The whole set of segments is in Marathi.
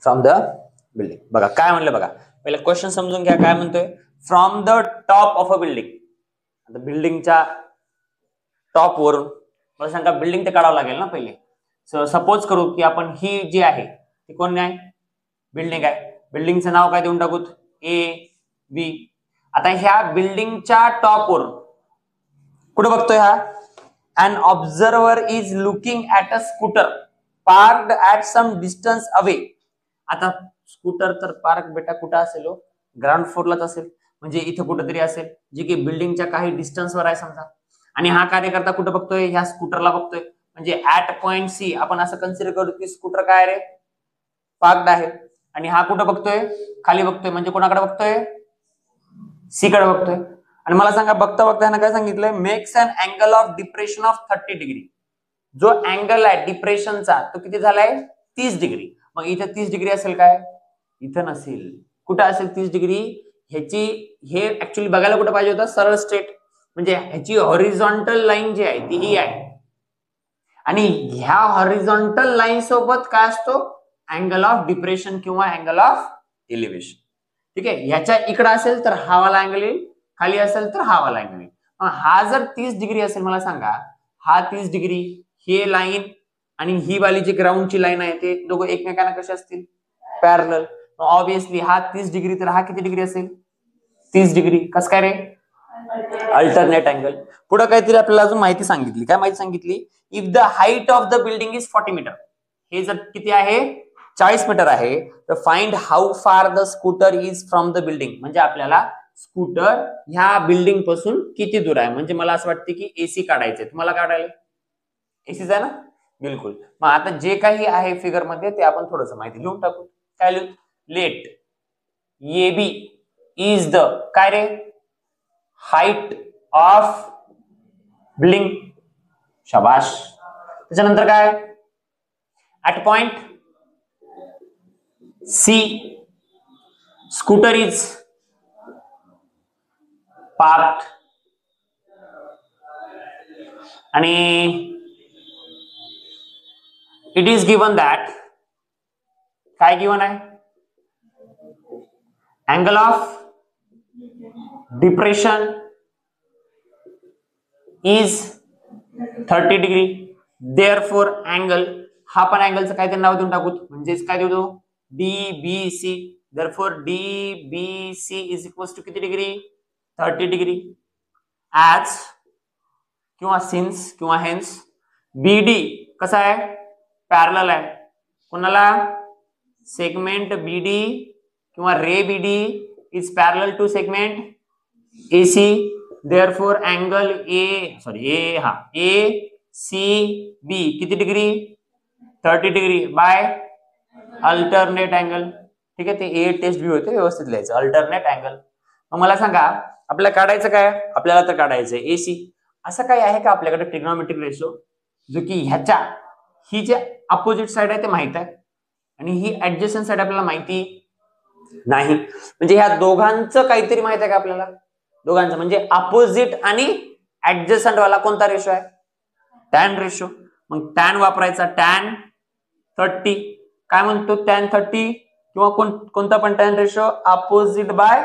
From the building. बघा काय म्हणलं बघा, पहिला क्वेश्चन समजून घ्या काय म्हणतोय. From the top of a building. आता बिल्डिंगच्या टॉप वरून मला सांगा बिल्डिंग ते काढावं लागेल ना पहिले. सपोज करू की आपण ही जी आहे ती कोण आहे, बिल्डिंग आहे. बिल्डिंगचं नाव काय देऊन टाकूत, AB. आता ह्या बिल्डिंगच्या टॉप वरून कुठे बघतोय हा, an observer is looking at a scooter parked at some distance away. आता स्कूटर तर पार्क बेटा कुठं असेल, ग्राउंड फ्लोरलाच असेल, म्हणजे इथं कुठेतरी असेल जे की बिल्डिंगच्या काही डिस्टन्सवर आहे समजा. आणि हा कार्यकर्ता कुठं बघतोय, ह्या स्कूटरला बघतोय. म्हणजे ऍट पॉइंट सी आपण असं कन्सिडर करू की स्कूटर काय रे, पार्कड आहे. आणि हा कुठं बघतोय, खाली बघतोय. म्हणजे कोणाकडे बघतोय, सी कडे बघतोय. आणि मला सांगा बघता बघता ह्यानं काय सांगितलंय, makes an angle of depression of 30 degree. जो अँगल आहे डिप्रेशनचा तो किती झालाय, 30 डिग्री. मग इथे 30 डिग्री असेल काय, इथं नसेल. कुठं असेल 30 डिग्री, ह्याची हे ऍक्च्युअली बघायला कुठं पाहिजे होतं, सरळ स्ट्रेट. म्हणजे ह्याची हॉरिझॉन्टल लाईन जी आहे ती ही आहे. आणि ह्या हॉरिझॉन्टल लाईन सोबत काय असतो, अँगल ऑफ डिप्रेशन किंवा अँगल ऑफ एलिव्हेशन. ठीक आहे. ह्याच्या इकडे असेल तर हा वाला अँगल येईल, खाली असेल तर हा वाला अँगल येईल. हा जर 30 डिग्री असेल, मला सांगा हा 30 डिग्री, हे लाईन आणि ही वाली जी ग्राउंडची लाईन आहे ते दोघं एकमेकांना कसे असतील, पॅरलल. ऑब्विसली हा 30 डिग्री तर हा किती डिग्री असेल, 30 डिग्री. कसं काय रे, अल्टरनेट अँगल. पुढे काहीतरी आपल्याला अजून माहिती सांगितली. काय माहिती सांगितली, if the height of the building is 40 metre. हे जर किती आहे, 40 मीटर आहे, तर find how far the scooter is from the building. म्हणजे आपल्याला स्कूटर ह्या बिल्डिंग पासून किती दूर आहे. म्हणजे मला असं वाटतं की एसी काढायचंय. तुम्हाला काढायला एसीच आहे ना, बिलकुल. मग आता जे काही आहे फिगर मध्ये ते आपण थोडंसं माहिती लिहून टाकू. काय लिहू, लेट AB इज द काय रे, हाईट ऑफ बिल्डिंग. शाबाश. त्याच्यानंतर काय, at point C scooter is parked. आणि इट इज गिवन दॅट, काय गिवन आहे, angle of depression is 30 degree. Therefore angle, हा पण अँगलचं काय ते नाव देऊन टाकू, म्हणजेच काय देऊ, DBC. Therefore DBC is equals to किती डिग्री, 30 डिग्री. ऍज किंवा सिन्स किंवा हेन्स BD कसा आहे, पॅरलल आहे. कोणाला, सेगमेंट BD किंवा ray BD is parallel to segment AC. Therefore angle ACB किती degree, 30 degree by alternate angle. ठीक आहे. ते A टेस्ट व्यू होते, व्यवस्थित लिहायचं, अल्टरनेट अँगल. मग मला सांगा आपल्याला काढायचं काय, आपल्याला तर काढायचं AC. असं काय आहे का आपल्याकडे ट्रिग्नोमेट्रिक रेशो जो की ह्याच्या ही जे अपोजिट साइड आहे ते माहित आहे आणि ही ऍडजस्टंट साइड आपल्याला माहिती नाही. म्हणजे ह्या दोघांचं काहीतरी माहित आहे का आपल्याला, दोघांचं म्हणजे अपोजिट आणि ऍडजस्टंट वाला कोणता रेशो आहे, टॅन रेशो. मग टॅन वापरायचा, टॅन 30. काय म्हणतो, टॅन 30 किंवा कोणता पण tan ratio, opposite by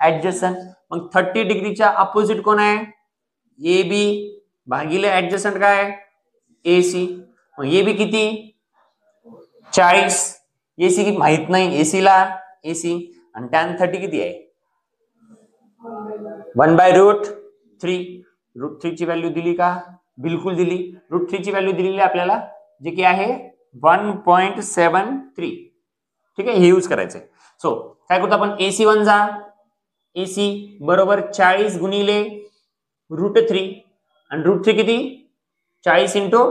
adjacent. मग 30 डिग्रीच्या अपोजिट कोण आहे, AB भागिले ऍडजस्टंट काय, AC. मग AB किती, 40. AC किती माहित नाही, AC ला AC. आणि टॅन 30 किती आहे, 1/√3. √3 ची व्हॅल्यू दिली का, बिलकुल दिली. √3 ची व्हॅल्यू दिलेली आपल्याला जे की आहे 1.73. ठीक आहे, हे यूज करायचंय. सो काय करतो आपण, AC1 जा, AC बरोबर 40 गुणिले √3. आणि √3 किती, 40 इंटू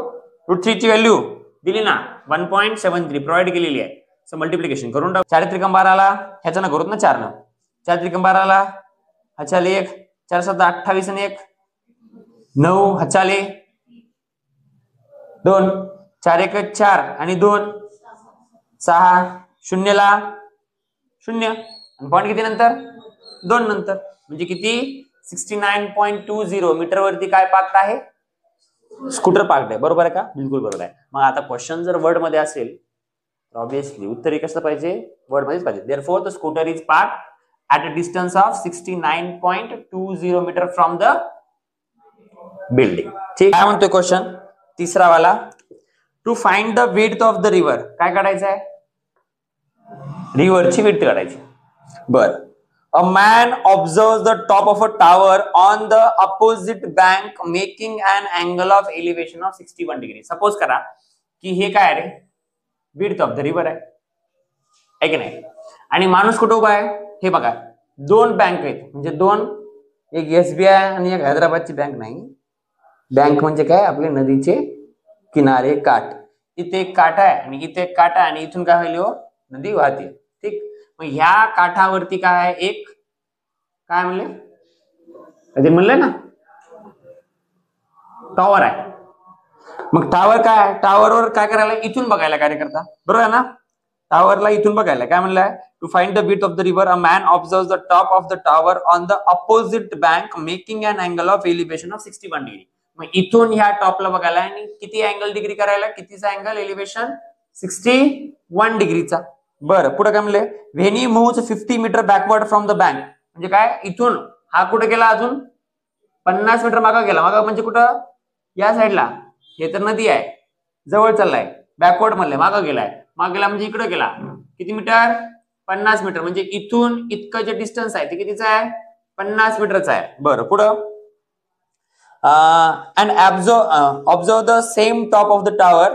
√3 ची व्हॅल्यू दिली ना 1.73 प्रोव्हाइड केलेली आहे. सो मल्टिप्लिकेशन करून टाक. 4 त्रिकम 12 ह्याच्या ना करूत ना 4 न, 4 त्रिकम 12 हचाले 1, 4 7 28 आणि 1 9 हचाले 2, 4 1 4 आणि 2 6, शून्यला 0 आणि पॉईंट किती नंतर 2 नंतर. म्हणजे किती, 69.20 मीटर वरती काय पार्क आहे, स्कूटर पार्क आहे. बरोबर आहे का, बिलकुल बरोबर आहे. मग आता क्वेश्चन जर वर्ड मध्ये असेल ऑब्विसली उत्तरी कसं पाहिजे, वर्ड मध्येच पाहिजे. Therefore the scooter is park at a distance of 69.20 metre from the building. ठीक, काय म्हणतोय क्वेश्चन तिसरा वाला, to find the width of the river. काय काढायचं आहे, रिव्हरची विड्थ काढायची. बर, a man observe the top of a tower on the opposite bank making an angle of elevation of 61 degree. Suppose करा की हे काय ray, width of the river आहे की नाही, आणि माणूस कुठं उभा आहे, हे बघा दोन बँक आहेत, म्हणजे दोन, एक SBI आणि एक हैदराबादची बँक नाही. बँक म्हणजे काय, आपले नदीचे किनारे, काठ. इथे एक काठ आहे आणि इथे एक काठ आहे आणि इथून काय होईल, नदी वाहते. ठीक, मग ह्या काठावरती काय आहे, एक काय म्हणले, कधी म्हणले ना, टॉवर आहे. मग टावर काय, टावरवर काय करायला, इथून बघायला कार्य करता, बरोबर आहे ना. टावरला इथून बघायला काय म्हणलंय, to find the width of the river a man observe the top of the tower on the opposite bank making an angle of elevation of 61 degree. मग इथून ह्या टॉपला बघायला आणि किती अँगल डिग्री करायला, कितीचा अँगल एलिव्हेशन, 61 डिग्रीचा. बरं, पुढे काय म्हणले, when he moves 50 metre backward from the bank, म्हणजे काय, इथून हा कुठे गेला, अजून 50 मीटर मागा गेला. मागा म्हणजे कुठं, या साईडला, हे तर नदी आहे, जवळ चाललाय, बॅकवर्ड म्हणले, मागा गेलाय. माग गेला म्हणजे इकडे गेला, किती मीटर, 50 मीटर. म्हणजे इथून इतकं जे डिस्टन्स आहे ते कितीचं आहे, 50 मीटरचं आहे. बरं, पुढं, and observe the same top of the tower,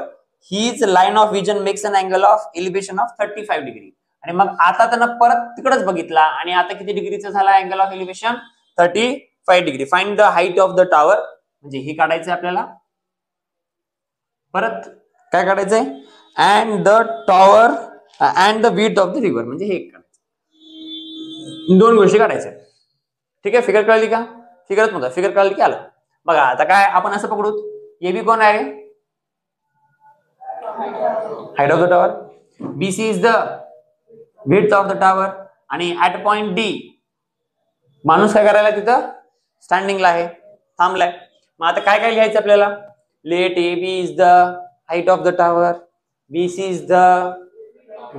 his line of vision makes an angle of elevation of 35 degree. आणि मग आता त्यांना परत तिकडेच बघितला आणि आता किती डिग्रीचा झाला angle of elevation, 35 degree. Find the height of the tower, म्हणजे हे काढायचं आपल्याला. परत काय काढायचंय, and the tower and the width of the river, म्हणजे हे काढायचं. दोन गोष्टी काढायच्या. ठीक आहे, फिगर कळली का, फिगरच म्हणतो, फिगर कळली की आलं. बघा आता काय आपण असं पकडू, ए बी कोण आहे, height of the tower, BC is the width of the tower, आणि ऍट पॉइंट D माणूस काय करायला, तिथं स्टँडिंगला आहे, थांबलाय. मग आता काय काय लिहायचं आपल्याला, let AB is the height of the tower, BC is the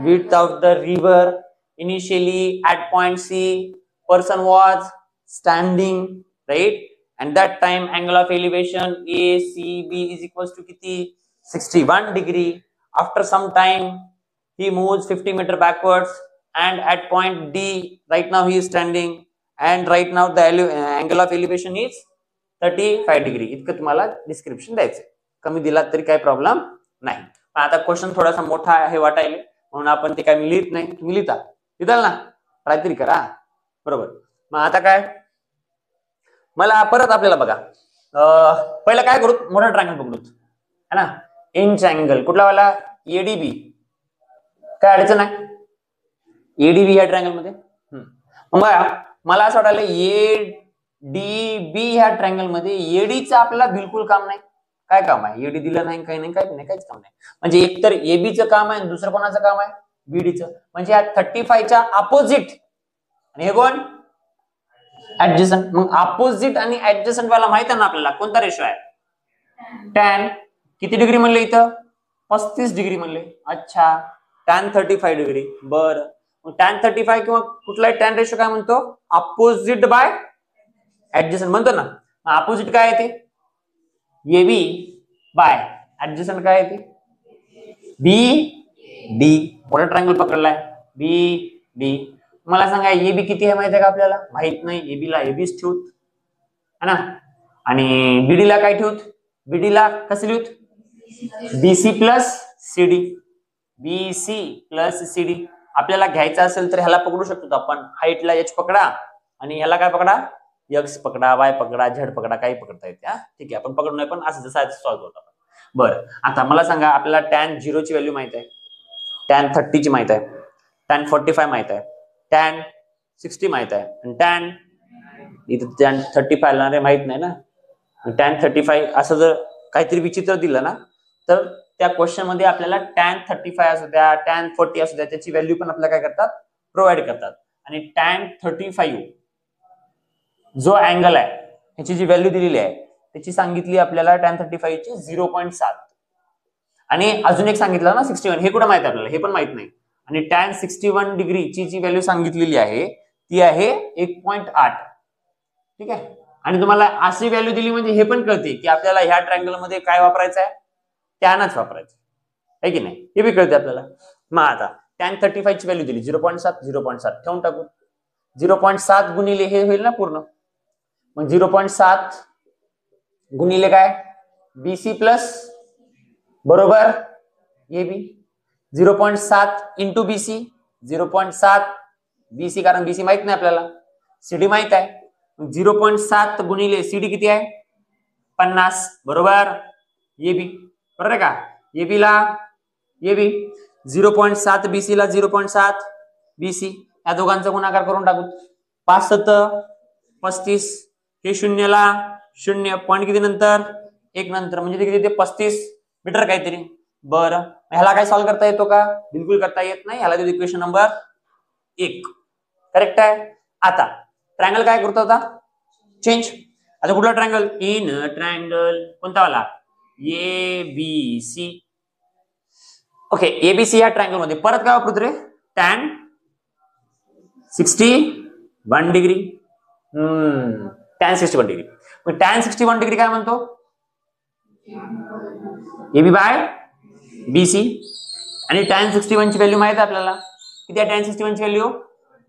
width of the river. Initially at point C, person was standing, right? And that time angle of elevation ACB is equals to kiti, 61 degree. After some time he moves 50 meter backwards and at point D right now he is standing and right now the angle of elevation is 35 degree. इतकं तुम्हाला डिस्क्रिप्शन द्यायचं. कमी दिला तरी काही प्रॉब्लेम नाही. आता क्वेश्चन थोडासा मोठा आहे वाटायला, म्हणून आपण ते काय लिहित नाही, तुम्ही लिहिताल ना, ट्राय तरी करा, बरोबर. मग आता काय, मला परत आपल्याला बघा, पहिला काय करू, मोठा ट्रायंगल पकडू है ना, इंच अँगल कुठला वाला, ADB. काय अडचण आहे, ADB या ट्रायंगल मध्ये. मग मला असं वाटायला ADB ह्या ट्रायंगल मध्ये ADचं आपल्याला बिलकुल काम नाही. काय काम आहे, एडी दिलं नाही, काही नाही, काहीच काम नाही. म्हणजे एकतर एबीचं काम आहे, दुसरं कोणाचं काम आहे, बीडीचं. म्हणजे या 35च्या अपोजिट, आणि हे कोण, ऍडजसंट. मग अपोजिट आणि ऍडजसंट वाला माहित आहे ना आपल्याला कोणता रेशो आहे, टॅन. किती डिग्री म्हणले इथं, 35 डिग्री म्हणले. अच्छा, टॅन 35 डिग्री. बरं, मग टॅन 35 किंवा कुठलाही टॅन रेशो काय म्हणतो, अपोजिट बाय ऍडजसंट म्हणतो ना. अपोजिट काय आहे ते, AB बाय ऍडजसंट काय आहे ते, BD. मोठा ट्रायंगल पकडलाय, BD. मला सांगा AB किती आहे माहिती आहे का आपल्याला, माहित नाही. AB ला ABच ठेवूत है ना, आणि BD ला काय ठेवूत, BD ला कसं लिहूत, BC plus CD. BC plus CD. आपल्याला घ्यायचं असेल तर ह्याला पकडू शकतो आपण, हाईटला H पकडा आणि ह्याला काय पकडा, X पकडा, Y पकडा, Z पकडा, काही पकडता येते. ठीक आहे, आपण पकडू नाही, पण असं जसं सॉल्व्ह होतं. बरं, आता मला सांगा, आपल्याला टॅन 0 ची व्हॅल्यू माहित आहे, टॅन 30 ची माहित आहे, टॅन 45 माहित आहे, टॅन 60 माहित आहे, आणि टॅन इथं टॅन 35 माहित नाही ना. टॅन 35 असं जर काहीतरी विचित्र दिलं ना, तर त्या क्वेश्चन मध्ये आपल्याला टॅन 35 असू द्या, टॅन 40 असू द्या, त्याची व्हॅल्यू पण आपल्याला काय करतात, प्रोव्हाइड करतात. आणि टॅन 35 जो अँगल आहे ह्याची जी व्हॅल्यू दिलेली आहे त्याची सांगितली आपल्याला टॅन 35 ची 0.7. आणि अजून एक सांगितलं ना 61, हे कुठं माहिती आपल्याला, हे पण माहित नाही. आणि tan 61 डिग्रीची जी व्हॅल्यू सांगितलेली आहे ती आहे 1.8. ठीक आहे. आणि तुम्हाला अशी व्हॅल्यू दिली म्हणजे हे पण कळते की आपल्याला ह्या ट्रायंगल मध्ये काय वापरायचं आहे, टॅनच वापरायचं आहे की नाही, हे बी कळते आपल्याला. मग आता tan 35 ची व्हॅल्यू दिली 0.7, 0.7 ठेवून टाकू. 0.7 गुणिले हे होईल ना पूर्ण, मग 0.7 गुणिले काय, BC प्लस बरोबर AB. 0.7 इंटू BC, 0.7 BC, कारण BC माहित नाही आपल्याला, CD माहित आहे. 0.7 गुणिले CD किती आहे, 50 बरोबर AB, बरोबर आहे का. AB ला AB 0.7 BC ला 0.7 BC, या दोघांचा गुणाकार करून टाकू. 5 7 35, हे शून्यला शून्य, पॉईंट किती नंतर, 1 नंतर, म्हणजे ते किती, 35 मीटर काहीतरी. बरं, ह्याला काय सॉल्व्ह करता येतो का, बिलकुल करता येत नाही. ह्याला देऊ इक्वेशन नंबर 1, करेक्ट आहे. आता ट्रायंगल काय करतो आता, चेंज. आता कुठला ट्रायंगल, इन ट्रायंगल कोणता वाला, ABC. ओके, ABC या ट्रायंगल मध्ये परत काय वापरतो रे, tan 61 डिग्री. tan 61 degree. मग tan 61 डिग्री काय म्हणतो, AB बाय BC. आणि tan 61 ची व्हॅल्यू माहिती आहे आपल्याला, किती आहे tan 61 ची व्हॅल्यू,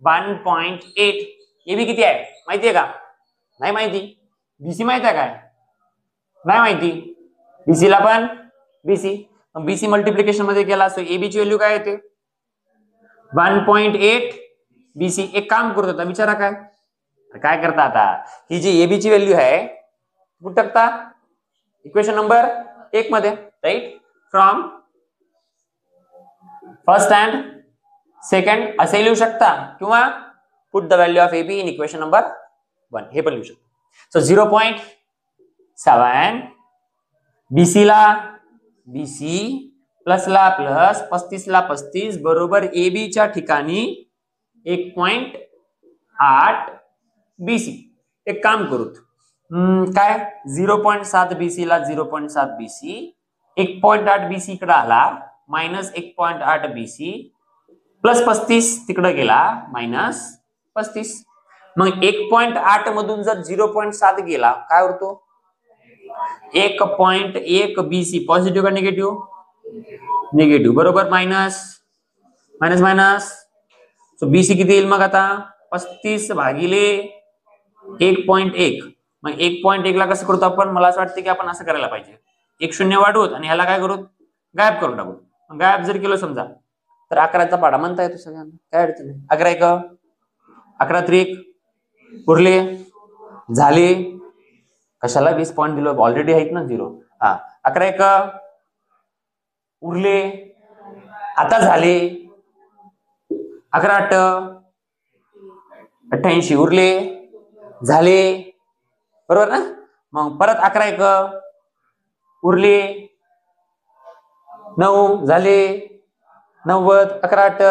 1.8. AB किती आहे माहिती आहे का, नाही माहिती. BC माहिती आहे काय, नाही माहिती. BC ला पण BC, BC मल्टिप्लिकेशन मध्ये केला असतो, AB ची व्हॅल्यू काय येते, 1.8 BC. एक काम करतो आता, विचारा काय करता आता, ही जी AB ची व्हॅल्यू आहे कुठे टाकता, इक्वेशन नंबर 1 मध्ये, right. From first and second असे लिहू शकता, किंवा put the value of AB in equation number 1, हे पण लिहू शकता. सो 0.7 BC ला BC प्लस ला प्लस, 35 ला 35 बरोबर AB च्या ठिकाणी 1.8 BC. एक काम करू, काय 0.7 BC ला 0.7 BC, 1.8 BC इकडे आला, मायनस 1.8 BC प्लस 35 तिकडे गेला, मायनस 35. मग 1.8 मधून जर 0.7 गेला काय होतो, 1.1 BC. पॉझिटिव्ह का निगेटिव्ह, निगेटिव्ह बरोबर, minus minus minus. So BC किती येईल मग आता, 35 भागिले 1.1. मग 1.1 ला कसं करतो आपण, मला असं वाटतं की आपण असं करायला पाहिजे, 1 शून्य वाढवत आणि ह्याला काय करू, गायब करून टाकू. गायब जर केलं समजा तर 11चा पाडा म्हणता येतो सगळ्यांना, काय अडचण नाही. 11 1 11 3 उरले, झाले, कशाला 20 पॉईंट दिलो, ऑलरेडी आहेत ना 0. 11 1 उरले, आता झाले. 11 8 88 उरले, झाले, बरोबर ना. मग परत 11 1 उरले, 9 झाले, 90, 11 8.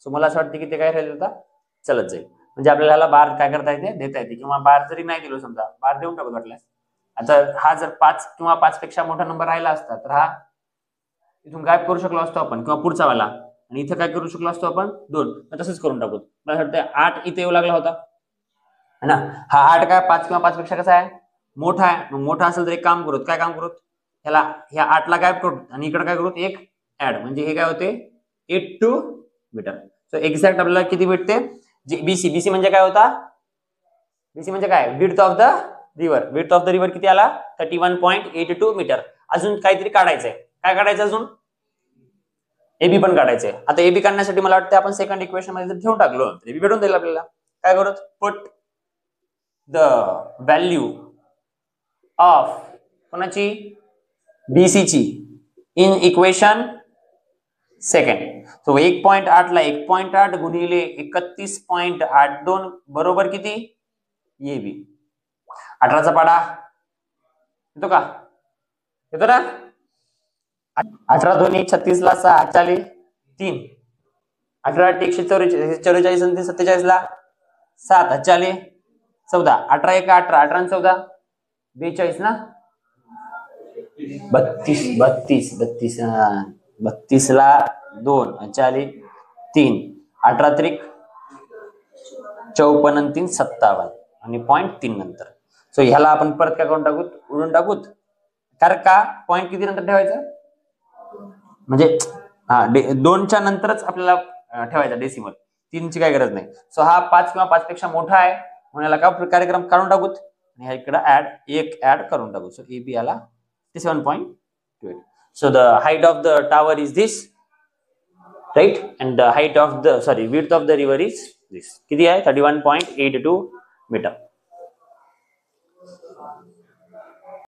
सो मला असं वाटतं की ते काय राहिलं होता, चलत जाईल. म्हणजे आपल्याला ह्याला बार काय करता येते, देता येते, किंवा बार जरी नाही दिलो समजा, बार देऊन टाकू वाटल्यास. आता हा जर 5 किंवा 5 पेक्षा मोठा नंबर राहिला असता तर हा इथून गायब करू शकलो असतो आपण, किंवा पुढचा वाला, आणि इथे काय करू शकलो असतो आपण, 2. तसंच करून टाकू. मला वाटतं 8 इथे येऊ लागला होता है ना. हा 8 काय 5 किंवा 5 पेक्षा कसा आहे, मोठा आहे. मग मोठा असेल तर एक काम करूत, काय काम करूत, ह्याला ह्या 8 ला गायब करू आणि इकडे काय करूत, एक ऍड, म्हणजे हे काय होते 82 मीटर. सो एक्झॅक्ट आपल्याला किती भेटते, BC म्हणजे काय होता, BC म्हणजे काय, width of the river. Width of the river किती आला, 31.82 मीटर. अजून काहीतरी काढायचंय, काय काढायचं अजून, AB पण काढायचंय. आता AB काढण्यासाठी मला वाटतं आपण सेकंड इक्वेशन मध्ये जर ठेवून टाकलो तर AB भेटून जाईल आपल्याला. काय करूत, पुट द व्हॅल्यू ऑफ कोणाची, BC ची इन इक्वेशन सेकंड. सो 1.8 ला 1.8 गुणिले 31.82 बरोबर किती, AB. 18चा पाडा येतो का, येतो ना. 18 2 36 ला 6 40 3, 18 144 आणि 47 ला 7 40 14, 18 1 18 18 14 42 ना, 32 ला 2 40 3 18 त्रिक 54 आणि 3 57 आणि 0.3 नंतर. सो ह्याला आपण परत काय करून टाकूत, उडून टाकूत. कारण का पॉईंट किती नंतर ठेवायचं, म्हणजे 2च्या नंतरच आपल्याला ठेवायचा डेसिमल, 3ची काही गरज नाही. सो हा 5 किंवा 5 पेक्षा मोठा आहे म्हणून याला काय कार्यक्रम काढून टाकूत आणि ह्या इकडे एक ऍड करून टाकू. सो एबी याला 7.28. So the height of the tower is this, right? And the height of the width of the river is this. किती आहे 31.82 मीटर.